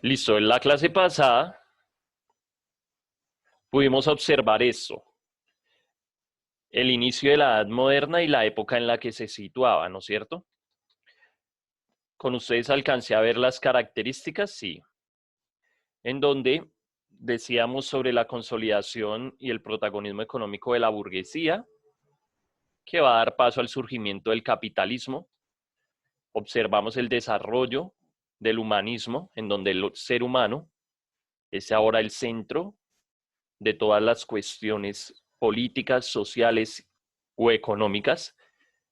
Listo, en la clase pasada pudimos observar esto, el inicio de la Edad Moderna y la época en la que se situaba, ¿no es cierto? Con ustedes alcancé a ver las características, sí, en donde decíamos sobre la consolidación y el protagonismo económico de la burguesía, que va a dar paso al surgimiento del capitalismo. Observamos el desarrollo del humanismo, en donde el ser humano es ahora el centro de todas las cuestiones políticas, sociales o económicas,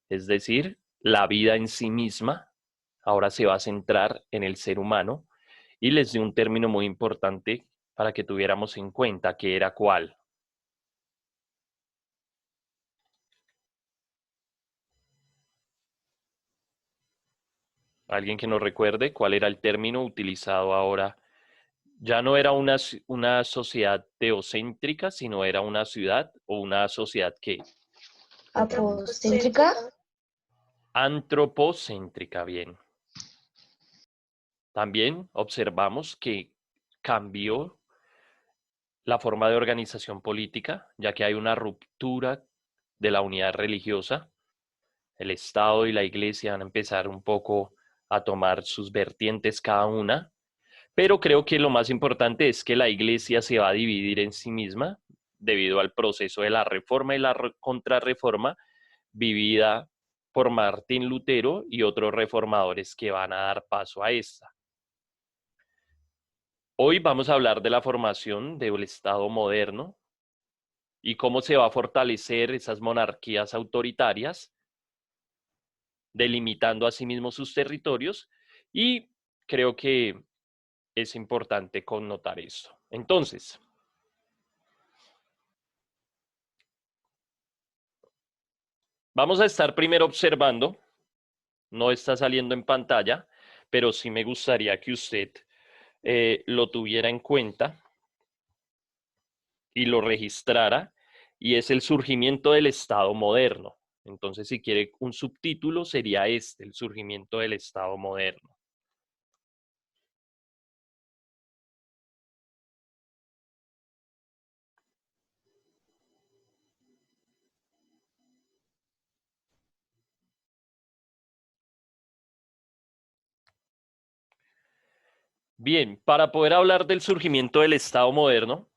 es decir, la vida en sí misma ahora se va a centrar en el ser humano y les di un término muy importante para que tuviéramos en cuenta que era cuál. Alguien que nos recuerde cuál era el término utilizado ahora. Ya no era una sociedad teocéntrica, sino era una ciudad o una sociedad que Apocéntrica. antropocéntrica, bien. También observamos que cambió la forma de organización política, ya que hay una ruptura de la unidad religiosa. El Estado y la Iglesia van a empezar un poco a tomar sus vertientes cada una, pero creo que lo más importante es que la Iglesia se va a dividir en sí misma debido al proceso de la reforma y la contrarreforma vivida por Martín Lutero y otros reformadores que van a dar paso a esta. Hoy vamos a hablar de la formación del Estado moderno y cómo se va a fortalecer esas monarquías autoritarias, delimitando asimismo sus territorios, y creo que es importante connotar esto. Entonces, vamos a estar primero observando, no está saliendo en pantalla, pero sí me gustaría que usted lo tuviera en cuenta y lo registrara, y es el surgimiento del Estado moderno. Entonces, si quiere un subtítulo, sería este, el surgimiento del Estado moderno. Bien, para poder hablar del surgimiento del Estado moderno,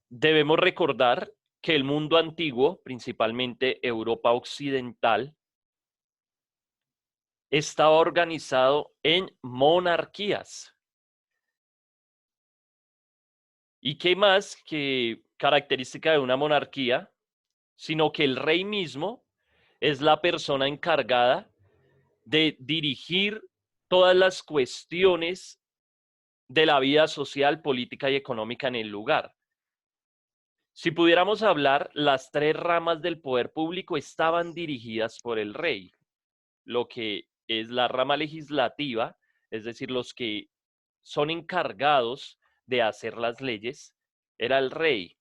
debemos recordar que el mundo antiguo, principalmente Europa occidental, estaba organizado en monarquías. ¿Y qué más que característica de una monarquía? Sino que el rey mismo es la persona encargada de dirigir todas las cuestiones de la vida social, política y económica en el lugar. Si pudiéramos hablar, las tres ramas del poder público estaban dirigidas por el rey, lo que es la rama legislativa, es decir, los que son encargados de hacer las leyes, era el rey.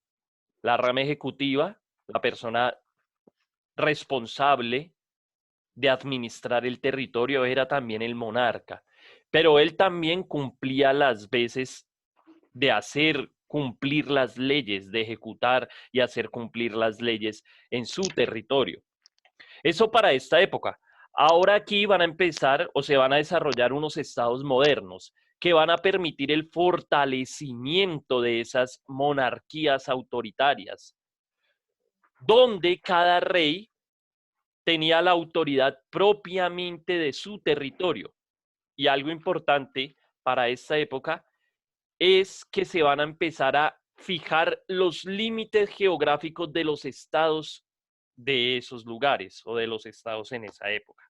La rama ejecutiva, la persona responsable de administrar el territorio, era también el monarca, pero él también cumplía las veces de hacer cumplir las leyes, de ejecutar y hacer cumplir las leyes en su territorio. Eso para esta época. Ahora aquí van a empezar o se van a desarrollar unos estados modernos que van a permitir el fortalecimiento de esas monarquías autoritarias, donde cada rey tenía la autoridad propiamente de su territorio. Y algo importante para esta época es que se van a empezar a fijar los límites geográficos de los estados de esos lugares o de los estados en esa época.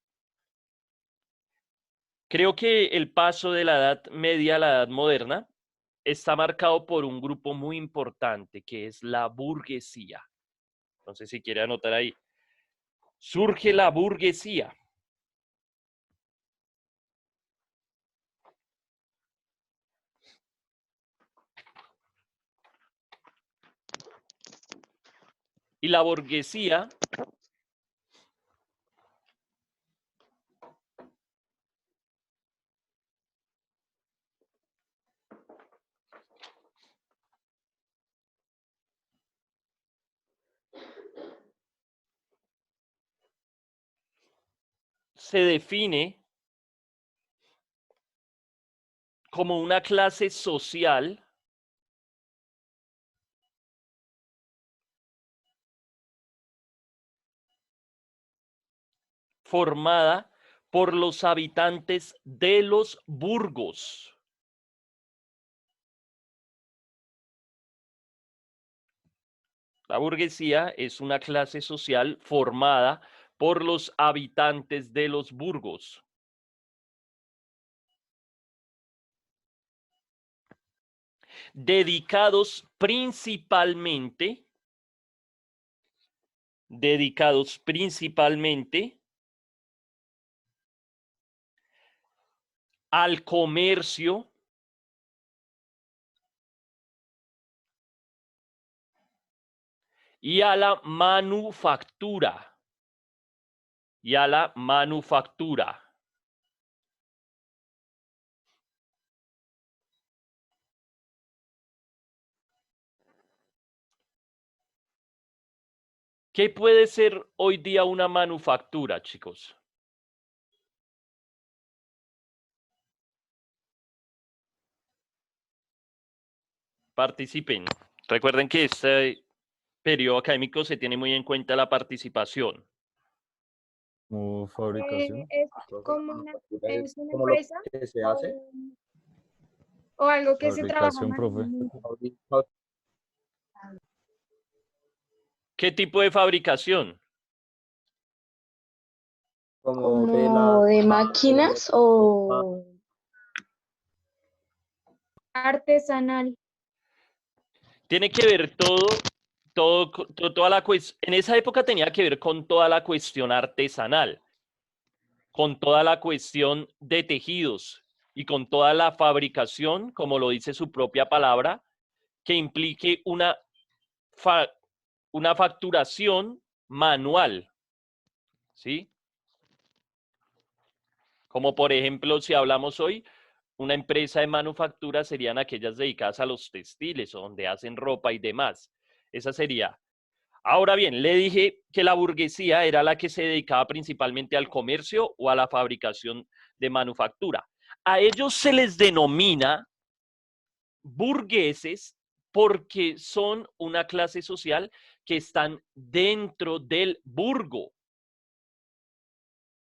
Creo que el paso de la Edad Media a la Edad Moderna está marcado por un grupo muy importante que es la burguesía. Entonces, si quiere anotar ahí, surge la burguesía. Y la burguesía se define como una clase social formada por los habitantes de los burgos. La burguesía es una clase social formada por los habitantes de los burgos. Dedicados principalmente al comercio y a la manufactura. ¿Qué puede ser hoy día una manufactura, chicos? Participen. Recuerden que este periodo académico se tiene muy en cuenta la participación. Como fabricación. Es como es una empresa que se hace. o algo que se trabaja Fabricación, profe. manualmente. ¿Qué tipo de fabricación? Como de máquinas o Artesanal. Tiene que ver toda la cuestión. En esa época tenía que ver con toda la cuestión artesanal, con toda la cuestión de tejidos y con toda la fabricación, como lo dice su propia palabra, que implique una facturación manual, ¿sí? Como por ejemplo, si hablamos hoy, una empresa de manufactura serían aquellas dedicadas a los textiles o donde hacen ropa y demás. Esa sería. Ahora bien, le dije que la burguesía era la que se dedicaba principalmente al comercio o a la fabricación de manufactura. A ellos se les denomina burgueses porque son una clase social que están dentro del burgo.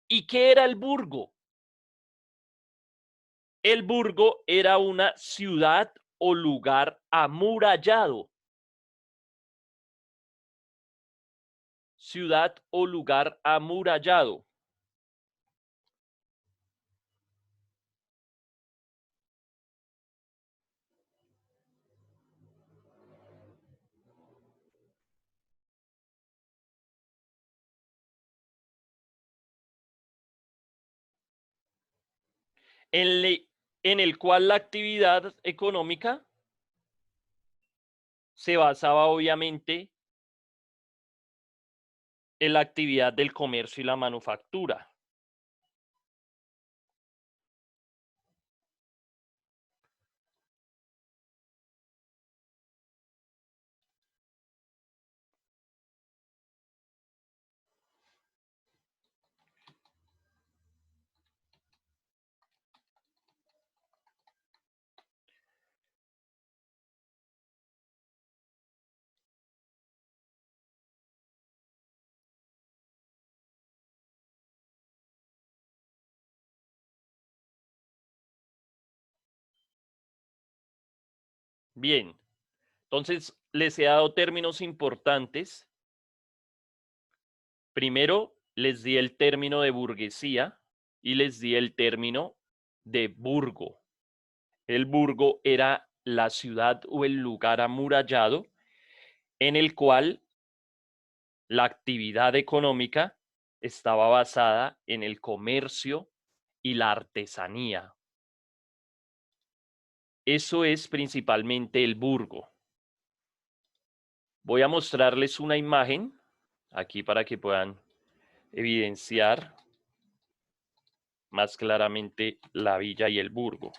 ¿Y qué era el burgo? El burgo era una ciudad o lugar amurallado. Ciudad o lugar amurallado. En el cual la actividad económica se basaba obviamente en la actividad del comercio y la manufactura. Bien, entonces les he dado términos importantes. Primero les di el término de burguesía y les di el término de burgo. El burgo era la ciudad o el lugar amurallado en el cual la actividad económica estaba basada en el comercio y la artesanía. Eso es principalmente el burgo. Voy a mostrarles una imagen aquí para que puedan evidenciar más claramente la villa y el burgo.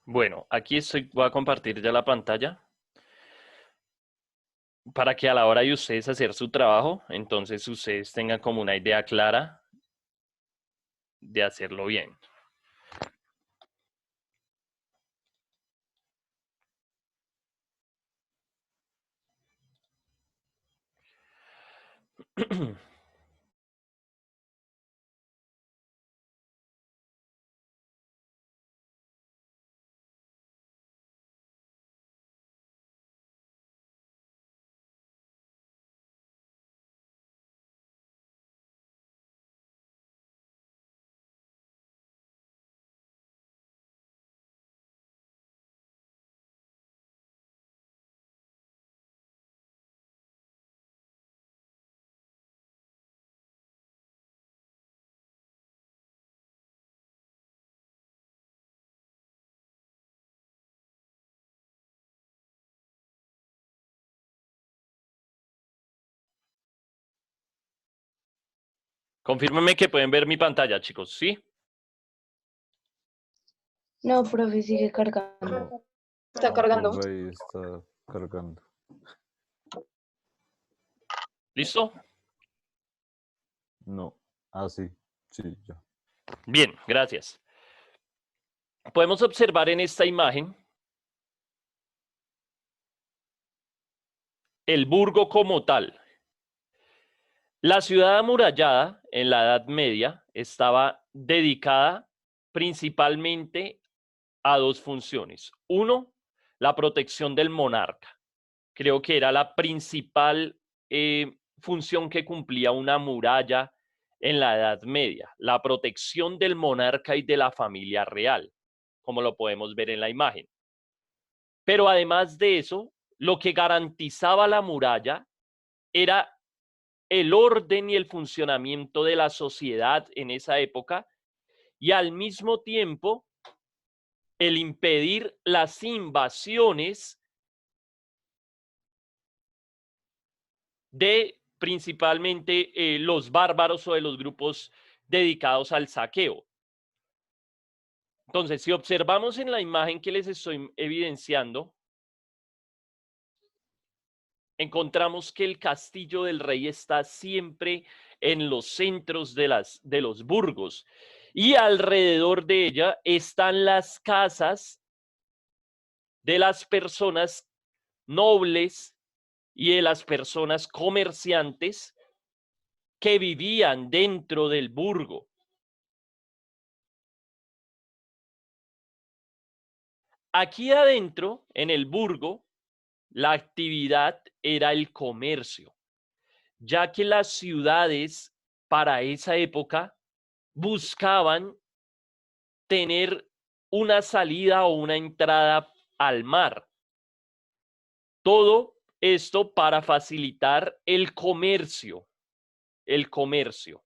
Bueno, aquí estoy, voy a compartir ya la pantalla para que a la hora de ustedes hacer su trabajo, entonces ustedes tengan como una idea clara de hacerlo bien. Confírmenme que pueden ver mi pantalla, chicos, ¿sí? No, profe, sigue cargando. No, Está cargando. profe, ahí está cargando. ¿Listo? No. Ah, sí. Sí, ya. Bien, gracias. Podemos observar en esta imagen el burgo como tal. La ciudad amurallada en la Edad Media estaba dedicada principalmente a dos funciones. Uno, la protección del monarca. Creo que era la principal función que cumplía una muralla en la Edad Media, la protección del monarca y de la familia real, como lo podemos ver en la imagen. Pero además de eso, lo que garantizaba la muralla era el orden y el funcionamiento de la sociedad en esa época y al mismo tiempo el impedir las invasiones de principalmente los bárbaros o de los grupos dedicados al saqueo. Entonces, si observamos en la imagen que les estoy evidenciando, encontramos que el castillo del rey está siempre en los centros de los burgos y alrededor de ella están las casas de las personas nobles y de las personas comerciantes que vivían dentro del burgo. Aquí adentro, en el burgo, la actividad era el comercio, ya que las ciudades para esa época buscaban tener una salida o una entrada al mar. Todo esto para facilitar el comercio, el comercio.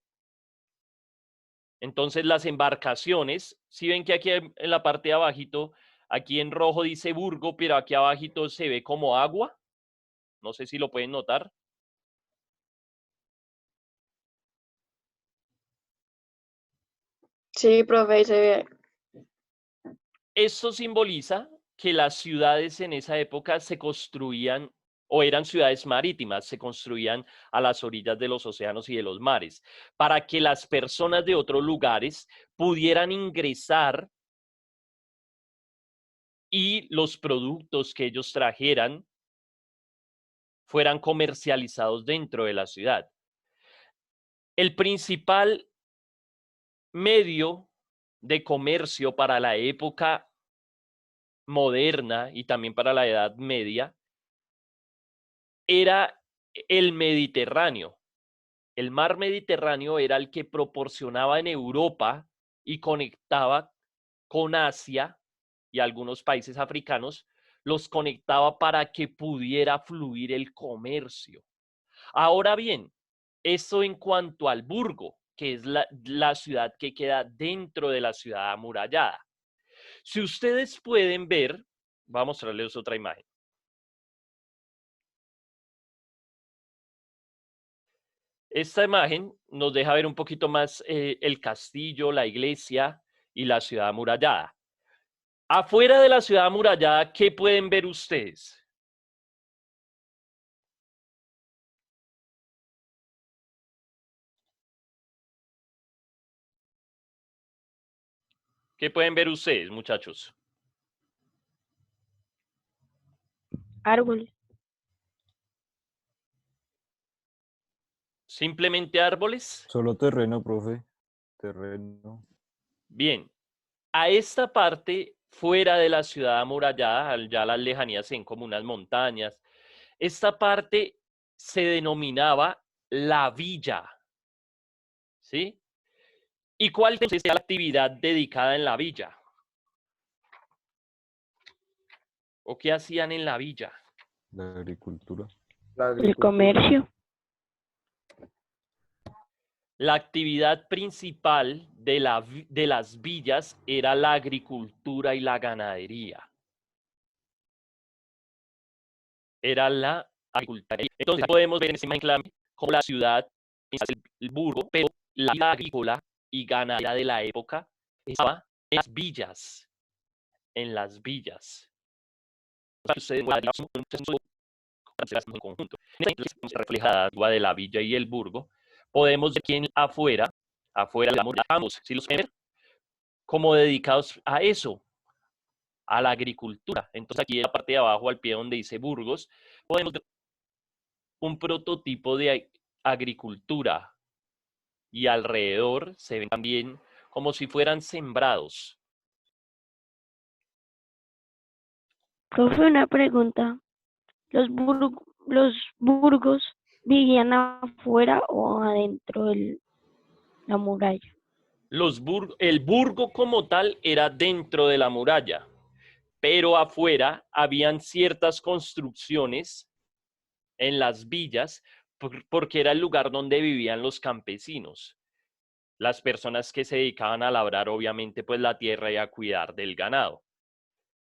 Entonces las embarcaciones, si ven que aquí en la parte de abajito, aquí en rojo dice burgo, pero aquí abajito se ve como agua. No sé si lo pueden notar. Sí, profe, se ve. Esto simboliza que las ciudades en esa época se construían o eran ciudades marítimas, se construían a las orillas de los océanos y de los mares, para que las personas de otros lugares pudieran ingresar y los productos que ellos trajeran fueran comercializados dentro de la ciudad. El principal medio de comercio para la época moderna y también para la Edad Media era el Mediterráneo. El mar Mediterráneo era el que proporcionaba en Europa y conectaba con Asia y algunos países africanos, los conectaba para que pudiera fluir el comercio. Ahora bien, eso en cuanto al burgo, que es la ciudad que queda dentro de la ciudad amurallada. Si ustedes pueden ver, voy a mostrarles otra imagen. Esta imagen nos deja ver un poquito más el castillo, la iglesia y la ciudad amurallada. Afuera de la ciudad amurallada, ¿qué pueden ver ustedes? ¿Qué pueden ver ustedes, muchachos? Árboles. ¿Simplemente árboles? Solo terreno, profe. Terreno. Bien. A esta parte, fuera de la ciudad amurallada, ya las lejanías se ven como unas montañas, esta parte se denominaba la villa, ¿sí? ¿Y cuál entonces era la actividad dedicada en la villa? ¿O qué hacían en la villa? La agricultura. El comercio. La actividad principal de las villas era la agricultura y la ganadería. Era la agricultura. Entonces podemos ver en esta imagen claramente como la ciudad, el burgo, pero la vida agrícola y ganadera de la época estaba en las villas. En las villas. Ustedes en conjunto. Reflejada de la villa y el burgo. Podemos ver aquí afuera ambos, si los ven, como dedicados a eso, a la agricultura. Entonces aquí en la parte de abajo, al pie donde dice Burgos, podemos ver un prototipo de agricultura y alrededor se ven también como si fueran sembrados. Profe, una pregunta. ¿Los burgos vivían afuera o adentro de la muralla? El burgo como tal era dentro de la muralla, pero afuera habían ciertas construcciones en las villas porque era el lugar donde vivían los campesinos, las personas que se dedicaban a labrar obviamente pues la tierra y a cuidar del ganado.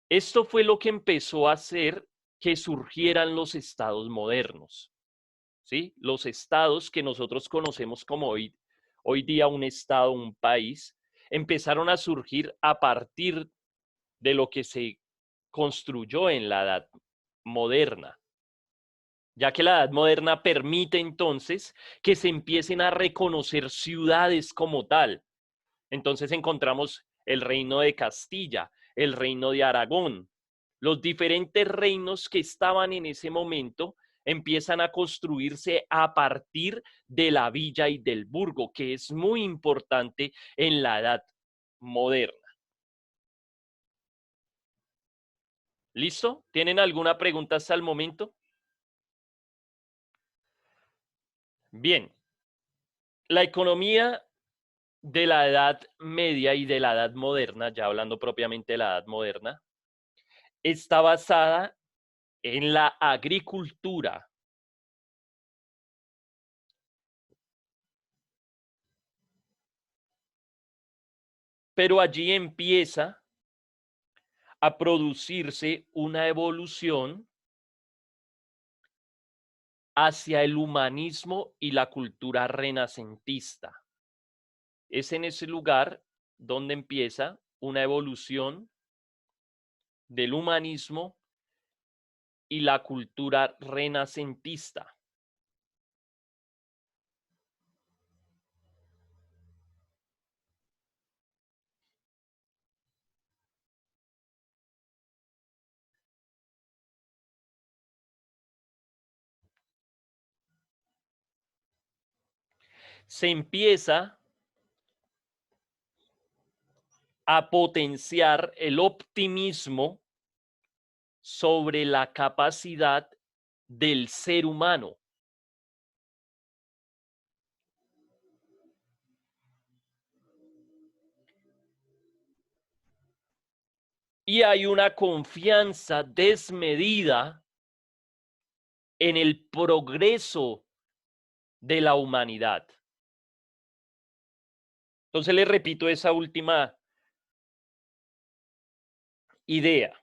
Esto fue lo que empezó a hacer que surgieran los estados modernos, ¿sí? Los estados que nosotros conocemos como hoy día un estado, un país, empezaron a surgir a partir de lo que se construyó en la edad moderna, ya que la edad moderna permite entonces que se empiecen a reconocer ciudades como tal. Entonces encontramos el reino de Castilla, el reino de Aragón, los diferentes reinos que estaban en ese momento empiezan a construirse a partir de la villa y del burgo, que es muy importante en la edad moderna. ¿Listo? ¿Tienen alguna pregunta hasta el momento? Bien. La economía de la Edad Media y de la Edad Moderna, ya hablando propiamente de la Edad Moderna, está basada en la agricultura. Pero allí empieza a producirse una evolución hacia el humanismo y la cultura renacentista. Es en ese lugar donde empieza una evolución del humanismo y la cultura renacentista. Se empieza a potenciar el optimismo sobre la capacidad del ser humano. Y hay una confianza desmedida en el progreso de la humanidad. Entonces les repito esa última idea.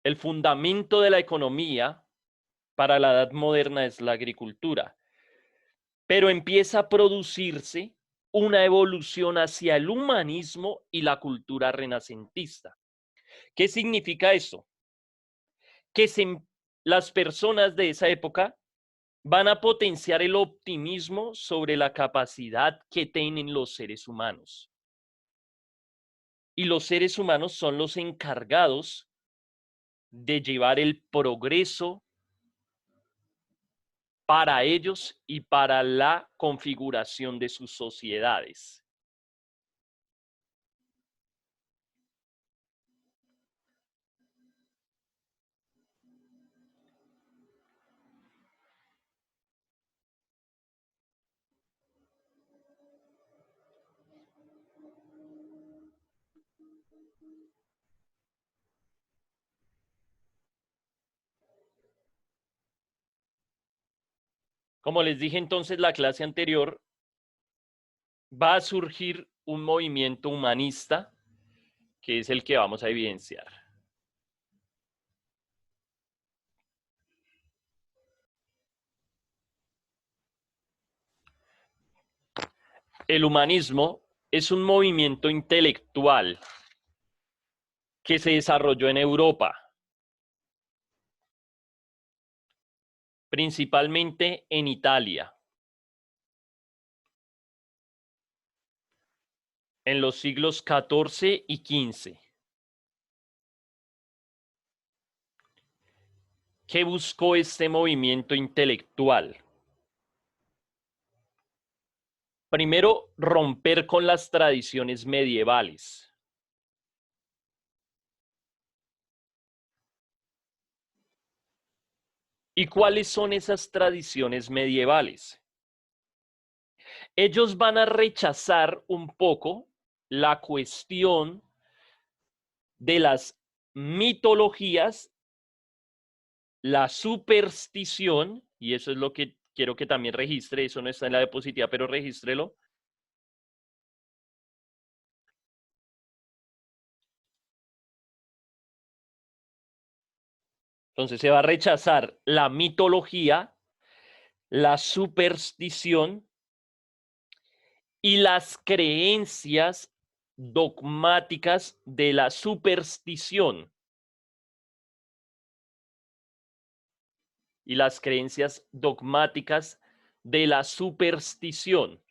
El fundamento de la economía para la edad moderna es la agricultura, pero empieza a producirse una evolución hacia el humanismo y la cultura renacentista. ¿Qué significa eso? Que las personas de esa época van a potenciar el optimismo sobre la capacidad que tienen los seres humanos. Y los seres humanos son los encargados de llevar el progreso para ellos y para la configuración de sus sociedades. Como les dije entonces la clase anterior, va a surgir un movimiento humanista que es el que vamos a evidenciar. El humanismo es un movimiento intelectual que se desarrolló en Europa, principalmente en Italia, en los siglos XIV y XV. ¿Qué buscó este movimiento intelectual? Primero, romper con las tradiciones medievales. ¿Y cuáles son esas tradiciones medievales? Ellos van a rechazar un poco la cuestión de las mitologías, la superstición, y eso es lo que quiero que también registre, eso no está en la diapositiva, pero regístrelo. Entonces se va a rechazar la mitología, la superstición y las creencias dogmáticas de la superstición. Y las creencias dogmáticas de la superstición.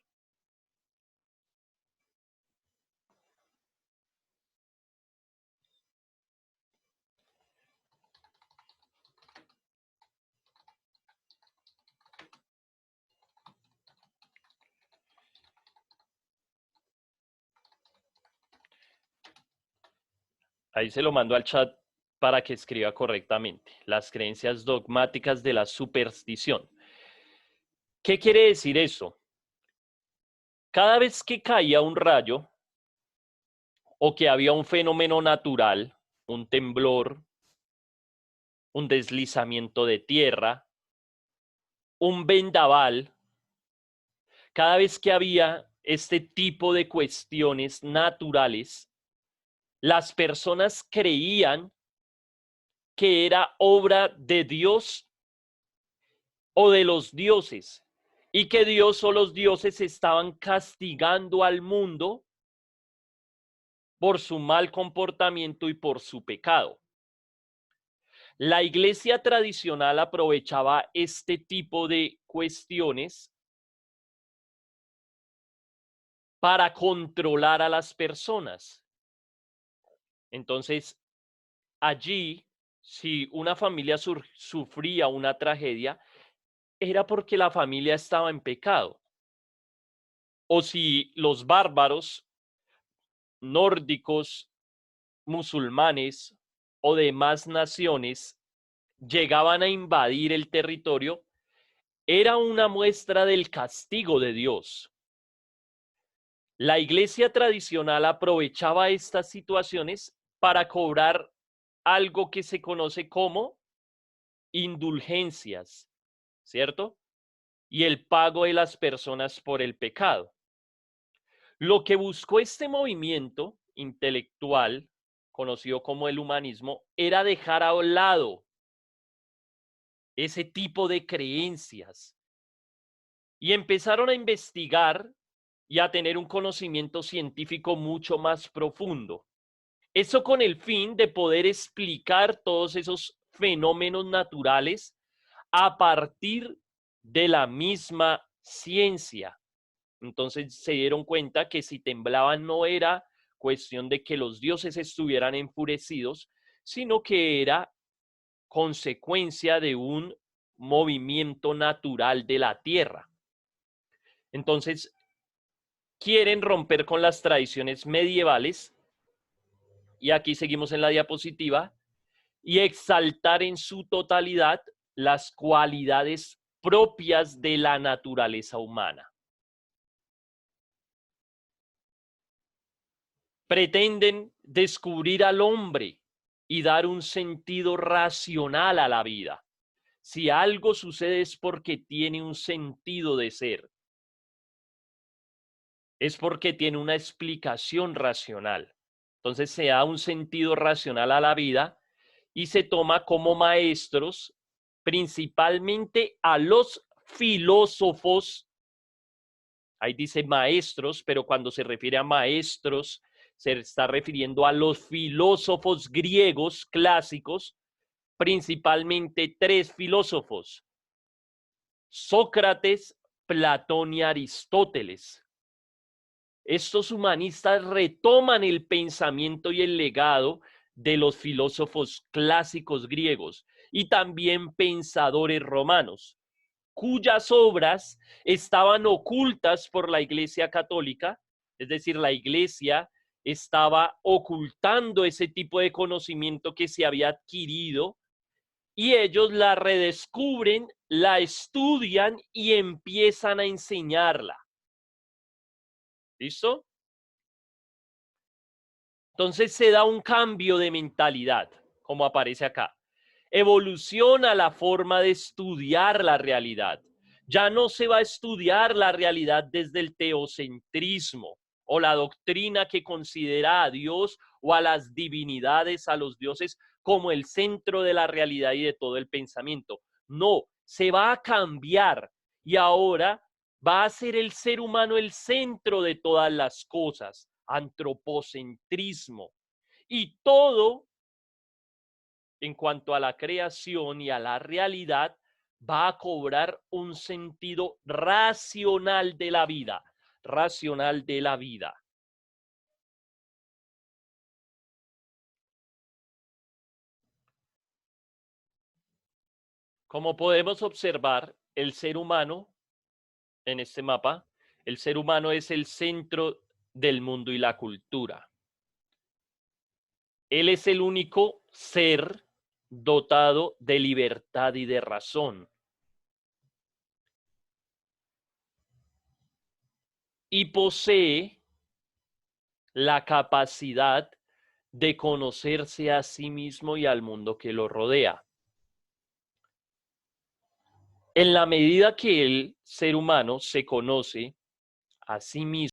Ahí se lo mando al chat para que escriba correctamente. Las creencias dogmáticas de la superstición. ¿Qué quiere decir eso? Cada vez que caía un rayo o que había un fenómeno natural, un temblor, un deslizamiento de tierra, un vendaval, cada vez que había este tipo de cuestiones naturales, las personas creían que era obra de Dios o de los dioses y que Dios o los dioses estaban castigando al mundo por su mal comportamiento y por su pecado. La iglesia tradicional aprovechaba este tipo de cuestiones para controlar a las personas. Entonces, allí, si una familia sufría una tragedia, era porque la familia estaba en pecado. O si los bárbaros nórdicos, musulmanes o demás naciones llegaban a invadir el territorio, era una muestra del castigo de Dios. La iglesia tradicional aprovechaba estas situaciones para cobrar algo que se conoce como indulgencias, ¿cierto? Y el pago de las personas por el pecado. Lo que buscó este movimiento intelectual, conocido como el humanismo, era dejar a un lado ese tipo de creencias y empezaron a investigar y a tener un conocimiento científico mucho más profundo. Eso con el fin de poder explicar todos esos fenómenos naturales a partir de la misma ciencia. Entonces se dieron cuenta que si temblaban no era cuestión de que los dioses estuvieran enfurecidos, sino que era consecuencia de un movimiento natural de la tierra. Entonces, quieren romper con las tradiciones medievales, y aquí seguimos en la diapositiva, y exaltar en su totalidad las cualidades propias de la naturaleza humana. Pretenden descubrir al hombre y dar un sentido racional a la vida. Si algo sucede es porque tiene un sentido de ser. Es porque tiene una explicación racional. Entonces se da un sentido racional a la vida y se toma como maestros principalmente a los filósofos. Ahí dice maestros, pero cuando se refiere a maestros, se está refiriendo a los filósofos griegos clásicos, principalmente 3 filósofos: Sócrates, Platón y Aristóteles. Estos humanistas retoman el pensamiento y el legado de los filósofos clásicos griegos y también pensadores romanos, cuyas obras estaban ocultas por la Iglesia Católica, es decir, la Iglesia estaba ocultando ese tipo de conocimiento que se había adquirido, y ellos la redescubren, la estudian y empiezan a enseñarla. ¿Listo? Entonces se da un cambio de mentalidad, como aparece acá. Evoluciona la forma de estudiar la realidad. Ya no se va a estudiar la realidad desde el teocentrismo o la doctrina que considera a Dios o a las divinidades, a los dioses, como el centro de la realidad y de todo el pensamiento. No, se va a cambiar y ahora va a ser el ser humano el centro de todas las cosas, antropocentrismo. Y todo, en cuanto a la creación y a la realidad, va a cobrar un sentido racional de la vida, racional de la vida. Como podemos observar, el ser humano, en este mapa, el ser humano es el centro del mundo y la cultura. Él es el único ser dotado de libertad y de razón. Y posee la capacidad de conocerse a sí mismo y al mundo que lo rodea. En la medida que el ser humano se conoce a sí mismo,